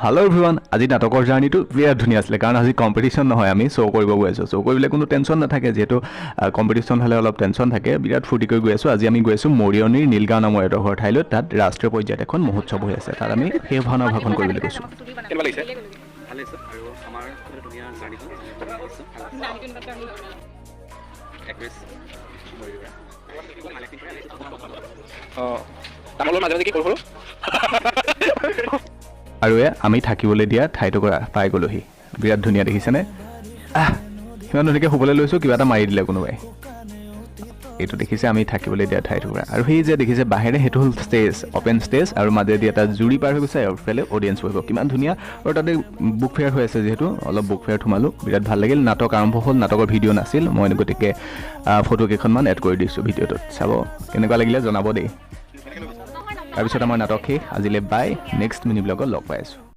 hello' everyone আজি নাটকৰ জাৰ্ণিটো বিৰাট ধুনীয়া আছিলে কাৰণ আজি কম্পিটিশ্যন নহয় আমি শ্ব' কৰিব গৈ আছোঁ শ্ব' কৰিবলৈ কোনো টেনশ্যন নাথাকে যিহেতু কম্পিটিশ্যন হ'লে অলপ টেনশ্যন থাকে বিৰাট ফূৰ্তি কৰি গৈ আছোঁ আজি আমি গৈ আছোঁ মৰিয়নিৰ নীলগাঁও নামৰ এডোখৰ ঠাইলৈ তাত ৰাষ্ট্ৰীয় পৰ্যায়ত এখন মহোৎসৱ হৈ আছে তাত আমি সেই ভাওনা ভাষণ কৰিবলৈ গৈছোঁ আৰু আমি থাকিবলৈ দিয়া ঠাইটুকুৰা পাই গ'লোহি বিৰাট ধুনীয়া দেখিছেনে সিমান ধুনীয়াকৈ শুবলৈ লৈছোঁ কিবা এটা মাৰি দিলে কোনোবাই এইটো দেখিছে আমি থাকিবলৈ দিয়া ঠাইটুকুৰা আৰু সেই যে দেখিছে বাহিৰে সেইটো হ'ল ষ্টেজ অ'পেন ষ্টেজ আৰু মাজেদি এটা জুৰি পাৰ হৈ গৈছে আৰু ইফালে অডিয়েঞ্চ বহিব কিমান ধুনীয়া আৰু তাতে বুক ফেয়াৰ হৈ আছে যিহেতু অলপ বুক ফেয়াৰত সোমালোঁ বিৰাট ভাল লাগিল নাটক আৰম্ভ হ'ল নাটকৰ ভিডিঅ' নাছিল মই গতিকে ফটো কেইখনমান এড কৰি দিছোঁ ভিডিঅ'টোত চাব কেনেকুৱা লাগিলে জনাব দেই তাৰপিছত আমাৰ নাটক শেষ আজিলৈ বাই নেক্সট মিনি ব্লগত লগ পাই আছোঁ